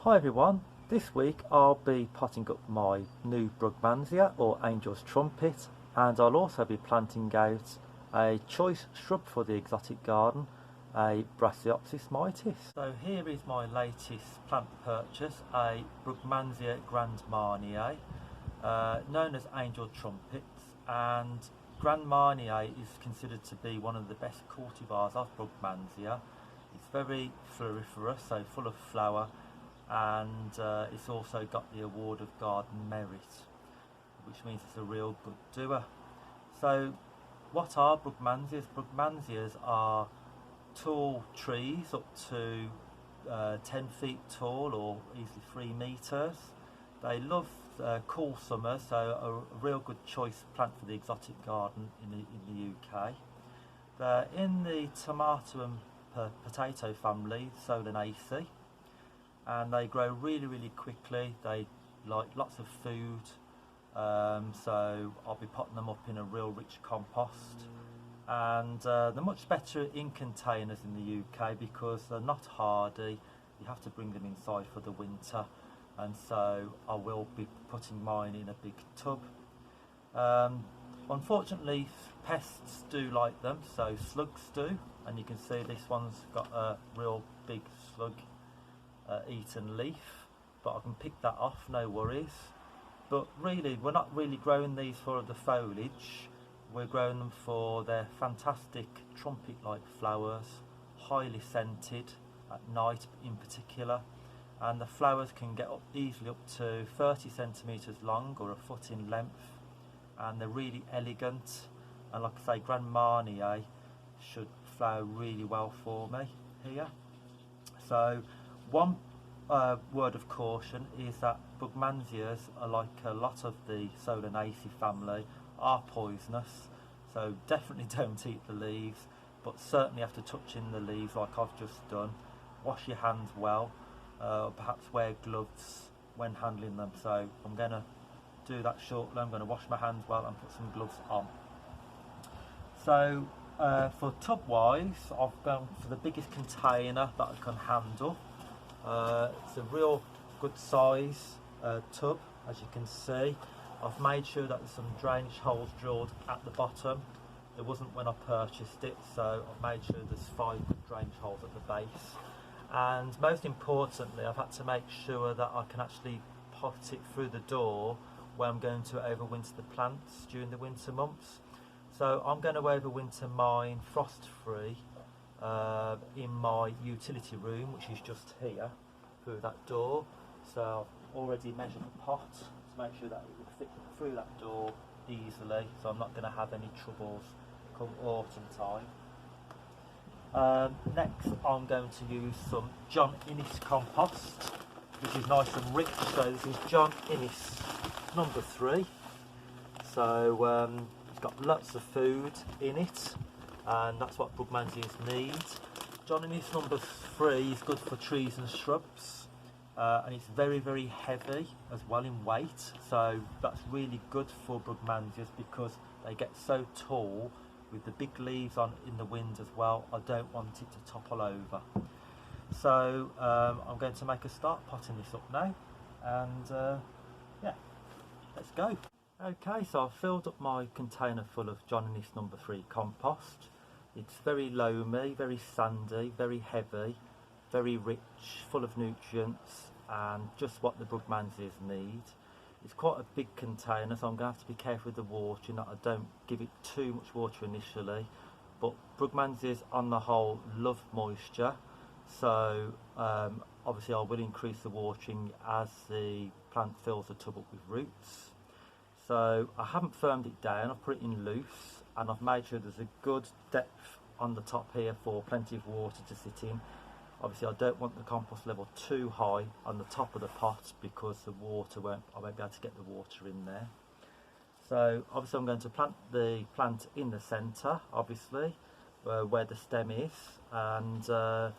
Hi everyone, this week I'll be potting up my new Brugmansia or Angel's Trumpet, and I'll also be planting out a choice shrub for the exotic garden, a Brassiaopsis mitis. So here is my latest plant purchase, a Brugmansia Grand Marnier, known as Angel Trumpets, and Grand Marnier is considered to be one of the best cultivars of Brugmansia. It's very floriferous, so full of flower, and it's also got the award of garden merit, which means it's a real good doer. So what are Brugmansias? Brugmansias are tall trees up to 10 feet tall or easily 3 metres. They love cool summers, so a real good choice plant for the exotic garden in the UK. They're in the tomato and potato family, Solanaceae, and they grow really quickly. They like lots of food, so I'll be potting them up in a real rich compost, and they're much better in containers in the UK because they're not hardy. You have to bring them inside for the winter, and so I will be putting mine in a big tub. Unfortunately, pests do like them, so slugs do, and you can see this one's got a real big slug eaten leaf, but I can pick that off, no worries. But really, we're not really growing these for the foliage, we're growing them for their fantastic trumpet-like flowers, highly scented at night in particular, and the flowers can get up easily up to 30 centimetres long or a foot in length, and they're really elegant, and like I say, Grand Marnier should flower really well for me here. So one word of caution is that Brugmansias are like a lot of the Solanaceae family, are poisonous, so definitely don't eat the leaves, but certainly after touching the leaves like I've just done, wash your hands well, perhaps wear gloves when handling them. So I'm going to do that shortly. I'm going to wash my hands well and put some gloves on. So for tub wise, I've gone for the biggest container that I can handle. It's a real good size tub, as you can see. I've made sure that there's some drainage holes drilled at the bottom. There wasn't when I purchased it, so I've made sure there's 5 good drainage holes at the base. And most importantly, I've had to make sure that I can actually pot it through the door where I'm going to overwinter the plants during the winter months. So I'm going to overwinter mine frost-free in my utility room, which is just here through that door. So I've already measured the pot to make sure that it will fit through that door easily, so I'm not going to have any troubles come autumn time. Next I'm going to use some John Innes compost, which is nice and rich. So this is John Innes number 3. So it's got lots of food in it, and that's what Brugmansias need. John Innes number 3 is good for trees and shrubs, and it's very heavy as well in weight, so that's really good for Brugmansias because they get so tall with the big leaves on in the wind as well. I don't want it to topple over. So I'm going to make a start potting this up now, and yeah, let's go. Okay, so I've filled up my container full of John Innes number 3 compost. It's very loamy, very sandy, very heavy, very rich, full of nutrients, and just what the Brugmansias need. It's quite a big container, so I'm going to have to be careful with the watering, that I don't give it too much water initially. But Brugmansias on the whole love moisture, so obviously I will increase the watering as the plant fills the tub up with roots. So I haven't firmed it down, I've put it in loose, and I've made sure there's a good depth on the top here for plenty of water to sit in. Obviously I don't want the compost level too high on the top of the pot because I won't be able to get the water in there. So obviously I'm going to plant the plant in the centre, obviously, where the stem is, and so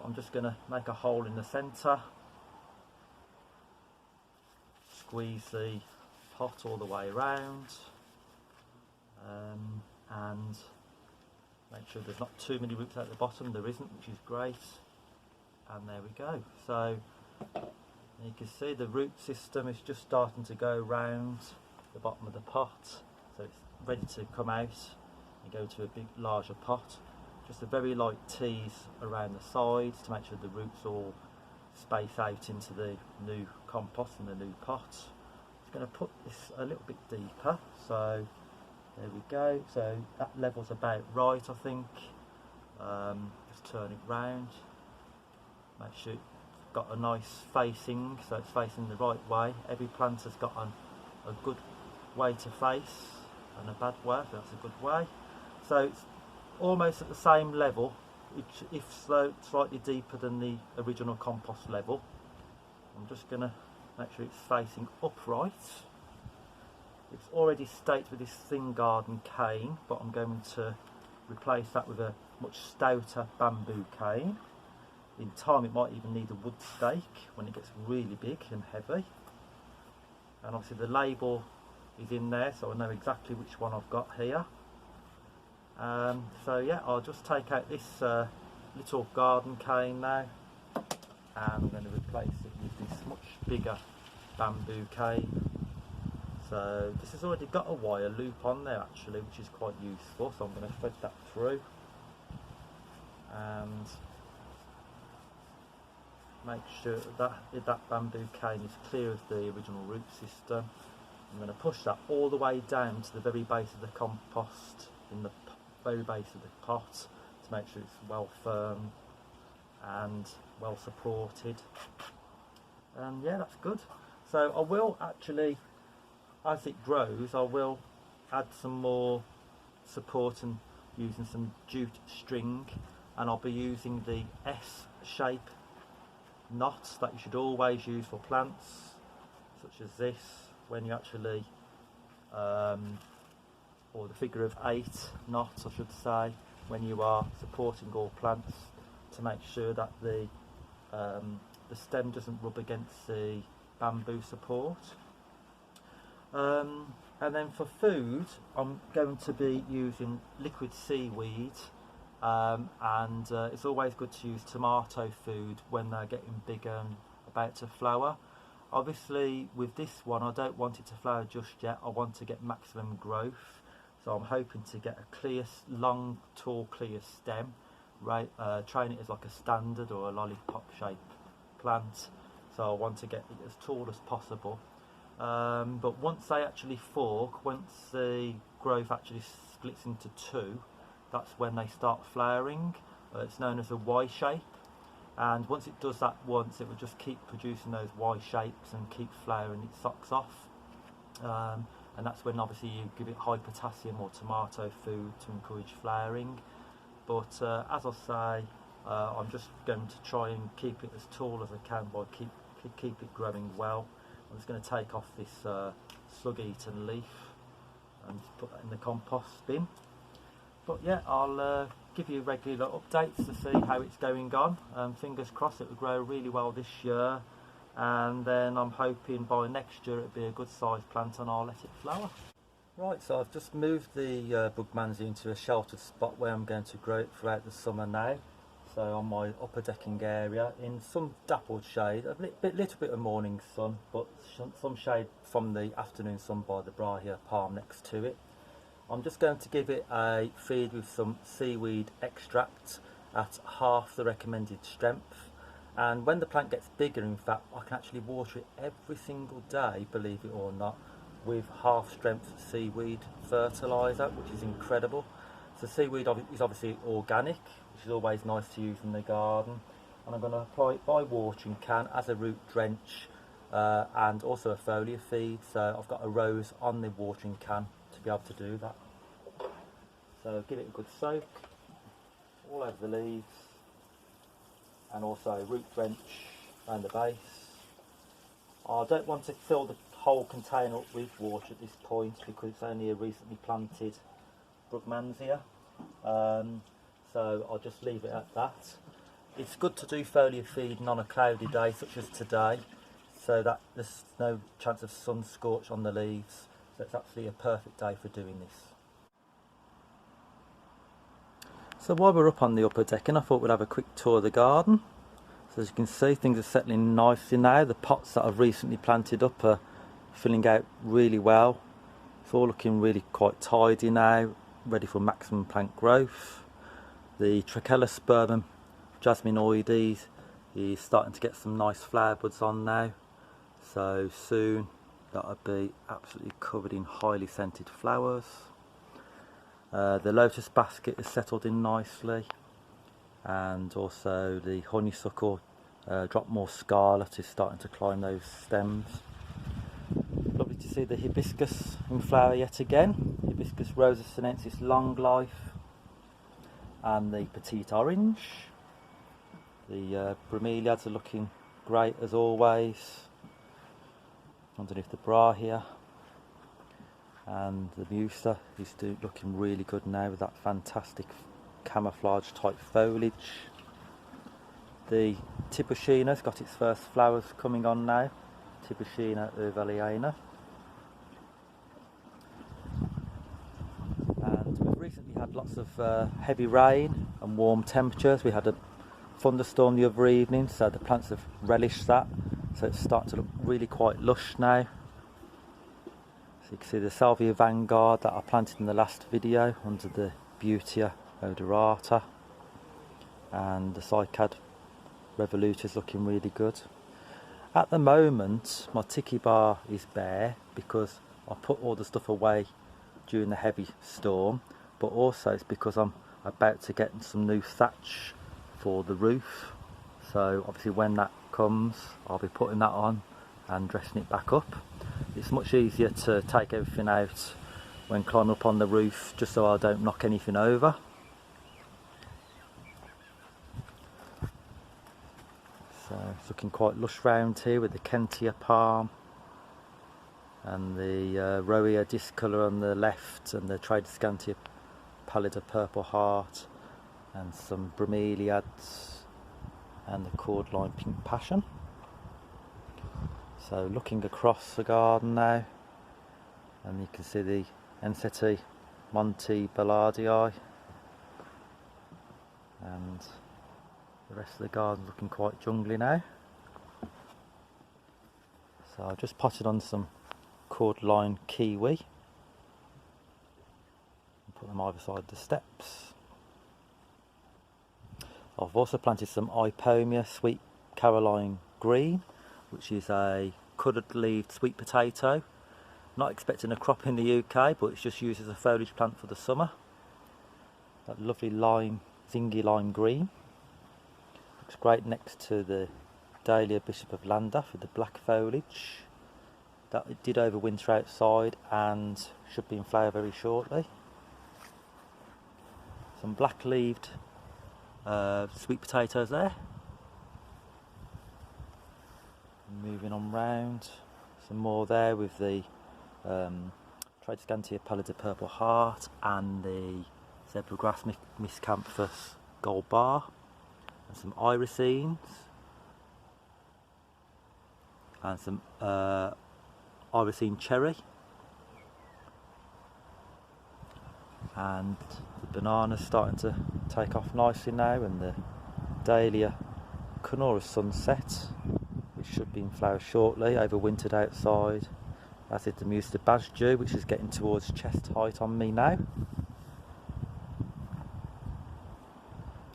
I'm just going to make a hole in the centre, squeeze the pot all the way around, and make sure there's not too many roots at the bottom. There isn't, which is great, and there we go. So And you can see the root system is just starting to go round the bottom of the pot, so it's ready to come out and go to a big larger pot. Just a very light tease around the sides to make sure the roots all space out into the new compost in the new pot. Just going to put this a little bit deeper, so there we go. So that level's about right, I think. Just turn it round, make sure it's got a nice facing, so it's facing the right way. Every plant has got a good way to face and a bad way, so that's a good way. So it's almost at the same level, if slightly deeper than the original compost level. I'm just going to make sure it's facing upright. It's already staked with this thin garden cane, but I'm going to replace that with a much stouter bamboo cane. In time it might even need a wood stake when it gets really big and heavy. And obviously the label is in there, so I know exactly which one I've got here. So yeah, I'll just take out this little garden cane now, and I'm going to replace it with this much bigger bamboo cane. So this has already got a wire loop on there actually, which is quite useful, so I'm going to thread that through and make sure that bamboo cane is clear of the original root system. I'm going to push that all the way down to the very base of the compost, in the very base of the pot, to make sure it's well firm and well supported. And yeah, that's good. So I will actually, as it grows, I will add some more support and using some jute string, and I'll be using the S-shape knots that you should always use for plants such as this, when you actually or the figure of 8 knots I should say, when you are supporting all plants, to make sure that the stem doesn't rub against the bamboo support. And then for food, I'm going to be using liquid seaweed, and it's always good to use tomato food when they're getting bigger and about to flower. Obviously with this one I don't want it to flower just yet, I want to get maximum growth, so I'm hoping to get a clear, long, tall, clear stem, right, train it as like a standard or a lollipop shaped plant, so I want to get it as tall as possible. But once they actually fork, once the growth actually splits into two, that's when they start flowering. It's known as a Y shape, and once it does that once, it will just keep producing those Y shapes and keep flowering its socks off. And that's when obviously you give it high potassium or tomato food to encourage flowering. But as I say, I'm just going to try and keep it as tall as I can by keep it growing well. I'm just going to take off this slug-eaten leaf and put that in the compost bin. But yeah, I'll give you regular updates to see how it's going on. Fingers crossed it will grow really well this year, and then I'm hoping by next year it'll be a good sized plant and I'll let it flower. Right, so I've just moved the Brugmansia into a sheltered spot where I'm going to grow it throughout the summer now. So on my upper decking area, in some dappled shade, a little bit of morning sun, but some shade from the afternoon sun by the Brahia palm next to it. I'm just going to give it a feed with some seaweed extract at half the recommended strength. And when the plant gets bigger, in fact, I can actually water it every single day, believe it or not, with half strength seaweed fertiliser, which is incredible. So seaweed is obviously organic, which is always nice to use in the garden, and I'm going to apply it by watering can as a root drench and also a foliar feed. So I've got a rose on the watering can to be able to do that. So give it a good soak all over the leaves, and also root drench around the base. I don't want to fill the whole container up with water at this point because it's only a recently planted Brugmansia, so I'll just leave it at that. It's good to do foliar feeding on a cloudy day such as today, so that there's no chance of sun scorch on the leaves, so it's actually a perfect day for doing this. So while we're up on the upper decking, I thought we'd have a quick tour of the garden. So So as you can see, things are settling nicely now. The pots that I've recently planted up are filling out really well. It's all looking really quite tidy now, ready for maximum plant growth. The Tropicalesque jasminoides is starting to get some nice flower buds on now. So soon that'll be absolutely covered in highly scented flowers. The lotus basket is settled in nicely, and also the honeysuckle drop more scarlet is starting to climb those stems. Lovely to see the hibiscus in flower yet again. Hibiscus rosa sinensis long life, and the petite orange. The bromeliads are looking great as always underneath the bra here, and the musa is looking really good now with that fantastic camouflage type foliage. The Tibushina's got its first flowers coming on now, Tibushina ovaliana. And we've recently had lots of heavy rain and warm temperatures. We had a thunderstorm the other evening, so the plants have relished that, so it's starting to look really quite lush now. So you can see the Salvia Vanguard that I planted in the last video under the Butea odorata, and the Cycad Revoluta is looking really good. At the moment my tiki bar is bare because I put all the stuff away during the heavy storm, but also it's because I'm about to get some new thatch for the roof. So obviously when that comes I'll be putting that on and dressing it back up. It's much easier to take everything out when climbing up on the roof, just so I don't knock anything over. So it's looking quite lush round here with the Kentia palm and the Roea discolor on the left, and the Tradescantia pallida purple heart, and some bromeliads and the cordline pink passion. So looking across the garden now, and you can see the Ensete Monte Ballardii, and the rest of the garden looking quite jungly now. So I've just potted on some cordline kiwi and put them either side the steps. I've also planted some Ipomia Sweet Caroline Green, which is a coloured-leaved sweet potato. Not expecting a crop in the UK, but it's just used as a foliage plant for the summer. That lovely lime, zingy lime green. Looks great next to the Dahlia Bishop of Llandaff with the black foliage. That it did overwinter outside and should be in flower very shortly. Some black-leaved sweet potatoes there. Moving on round, some more there with the Tradescantia pallida purple heart and the zebra grass miscanthus gold bar, and some irisines and some irisine cherry, and the banana's starting to take off nicely now, and the Dahlia Canora sunset, which should be in flower shortly, overwintered outside, as is the Musa Basju, which is getting towards chest height on me now.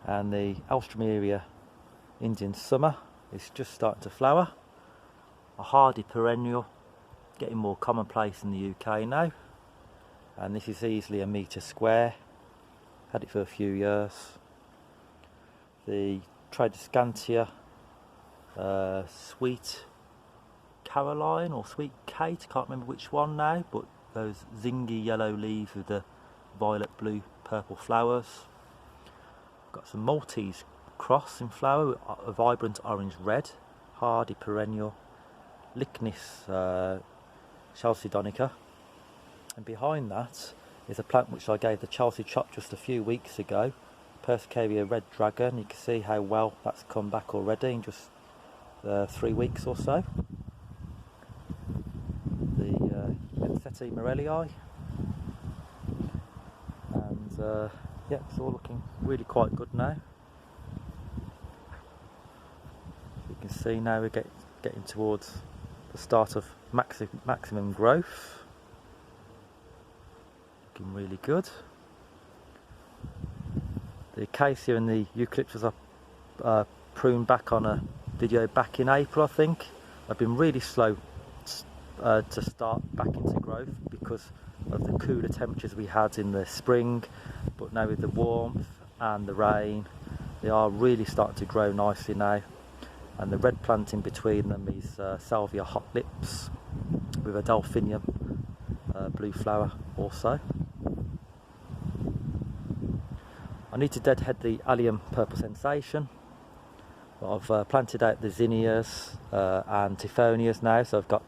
And the Alstroemeria Indian Summer is just starting to flower. A hardy perennial, getting more commonplace in the UK now. And this is easily a metre square, had it for a few years. The Tradescantia Sweet Caroline or Sweet Kate, can't remember which one now, but those zingy yellow leaves with the violet, blue, purple flowers. Got some Maltese cross in flower with a vibrant orange red, hardy perennial, Lychnis chalcedonica, and behind that is a plant which I gave the Chelsea chop just a few weeks ago, Persicaria red dragon. You can see how well that's come back already in just 3 weeks or so. The Ensete Morellii, and yeah, it's all looking really quite good now. can see now we're getting towards the start of maximum growth. Looking really good. The acacia and the eucalyptus are pruned back on a video back in April, I think. I've been really slow to start back into growth because of the cooler temperatures we had in the spring, but now with the warmth and the rain, they are really starting to grow nicely now. And the red plant in between them is Salvia hot lips with a delphinium blue flower also. I need to deadhead the allium purple sensation. I've planted out the zinnias and tifonias now, so I've got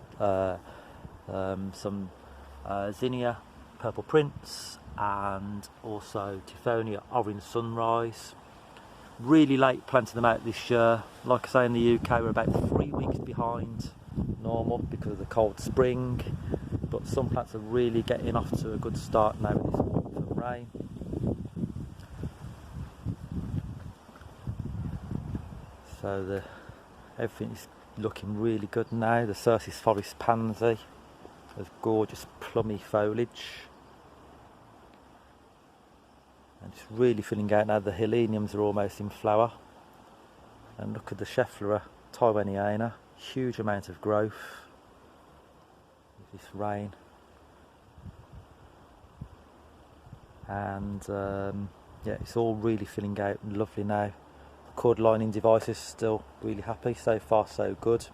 some zinnia purple prince and also tifonia orange sunrise. Really late planting them out this year. Like I say, in the UK we're about 3 weeks behind normal because of the cold spring, but some plants are really getting off to a good start now with this warmth and rain. So everything is looking really good now. The Circe's forest pansy has gorgeous plummy foliage, and it's really filling out now. The heleniums are almost in flower, and look at the Schefflera taiwaniana, huge amount of growth with this rain. And yeah, it's all really filling out and lovely now. Cord lining devices still really happy, so far so good.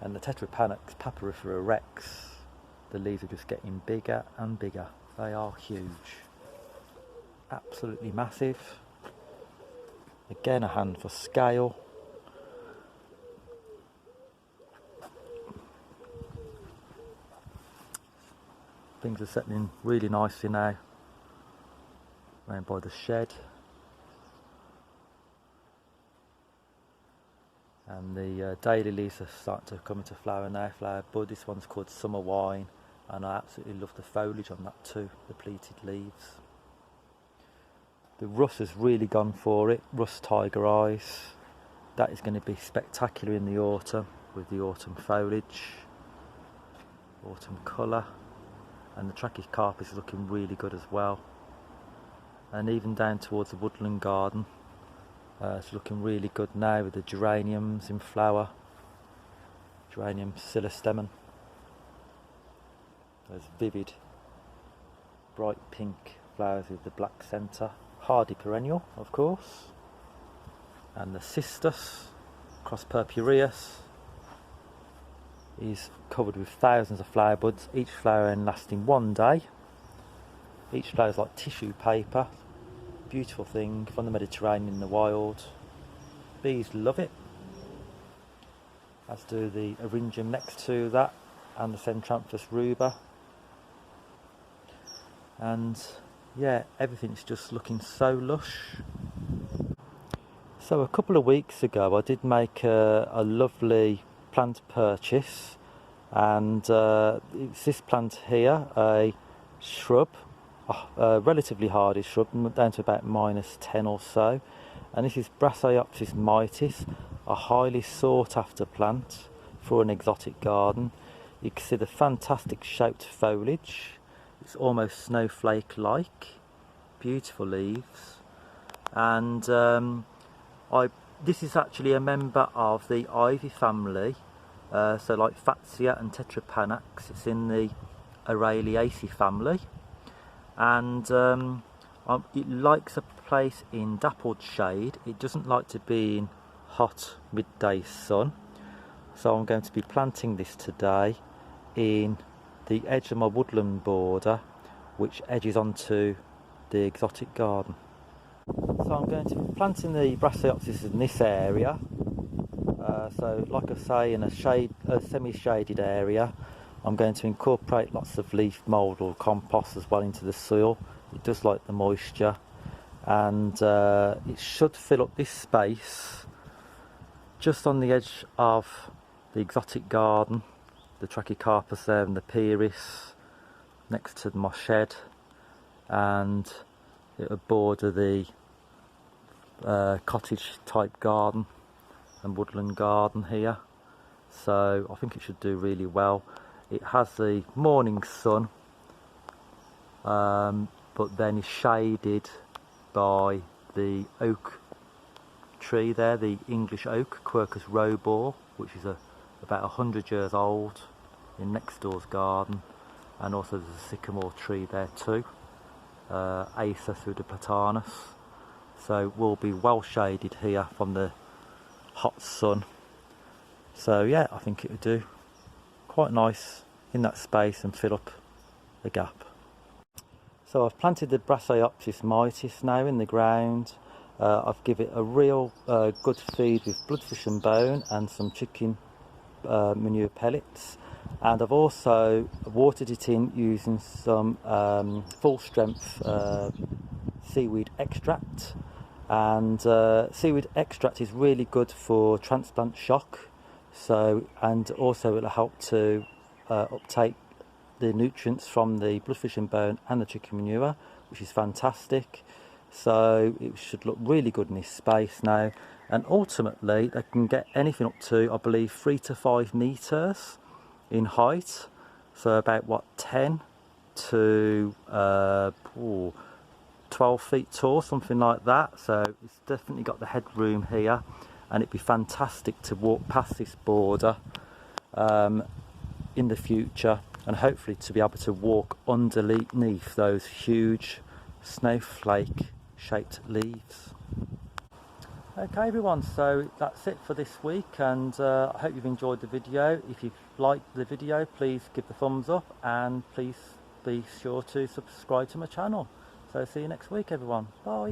And the Tetrapanax papyrifera rex, the leaves are just getting bigger and bigger. They are huge, absolutely massive. Again, a hand for scale. Things are settling really nicely now round by the shed. And the daylilies are starting to come into flower now, flower bud. This one's called Summer Wine, and I absolutely love the foliage on that too, the pleated leaves. The Russ has really gone for it, Russ Tiger Eyes. That is going to be spectacular in the autumn with the autumn foliage, autumn colour. And the Tropicalesque is looking really good as well. And even down towards the woodland garden, it's looking really good now with the geraniums in flower. Geranium silestemon. Those vivid, bright pink flowers with the black centre. Hardy perennial, of course. And the cistus, cross purpureus, is covered with thousands of flower buds, each flower end lasting 1 day. Each flower is like tissue paper. Beautiful thing from the Mediterranean in the wild. Bees love it, as do the Eryngium next to that and the Centranthus ruber. And yeah, everything's just looking so lush. So a couple of weeks ago I did make a lovely plant purchase, and it's this plant here, a shrub, a relatively hardy shrub, down to about -10 or so, and this is Brassiaopsis mitis, a highly sought after plant for an exotic garden. You can see the fantastic shaped foliage, it's almost snowflake like, beautiful leaves. And this is actually a member of the ivy family, so like Fatsia and Tetrapanax. It's in the Araliaceae family, and it likes a place in dappled shade. It doesn't like to be in hot midday sun, so I'm going to be planting this today in the edge of my woodland border, which edges onto the exotic garden. So I'm going to be planting the Brassiaopsis in this area. So like I say, in a semi-shaded area, I'm going to incorporate lots of leaf mould or compost as well into the soil. It does like the moisture, and it should fill up this space just on the edge of the exotic garden, the Trachycarpus there and the Pieris next to my shed, and it will border the cottage type garden and woodland garden here, so I think it should do really well. It has the morning sun, but then is shaded by the oak tree there, the English oak, Quercus robur, which is about 100 years old, in next door's garden. And also there's a sycamore tree there too, Acer pseudoplatanus. So we'll be well shaded here from the hot sun. So yeah, I think it would do quite nice in that space and fill up the gap. So I've planted the Brassiaopsis mitis now in the ground. I've given it a real good feed with bloodfish and bone and some chicken manure pellets, and I've also watered it in using some full strength seaweed extract. And seaweed extract is really good for transplant shock, so, and also it'll help to uptake the nutrients from the bloodfish and bone and the chicken manure, which is fantastic. So it should look really good in this space now, and ultimately they can get anything up to, I believe, 3 to 5 meters in height, so about what, 10 to 12 feet tall, something like that. So it's definitely got the headroom here, and it'd be fantastic to walk past this border in the future, and hopefully to be able to walk underneath those huge snowflake shaped leaves. Okay everyone, so that's it for this week, and I hope you've enjoyed the video. If you've liked the video, please give the thumbs up, and please be sure to subscribe to my channel. So see you next week everyone, bye.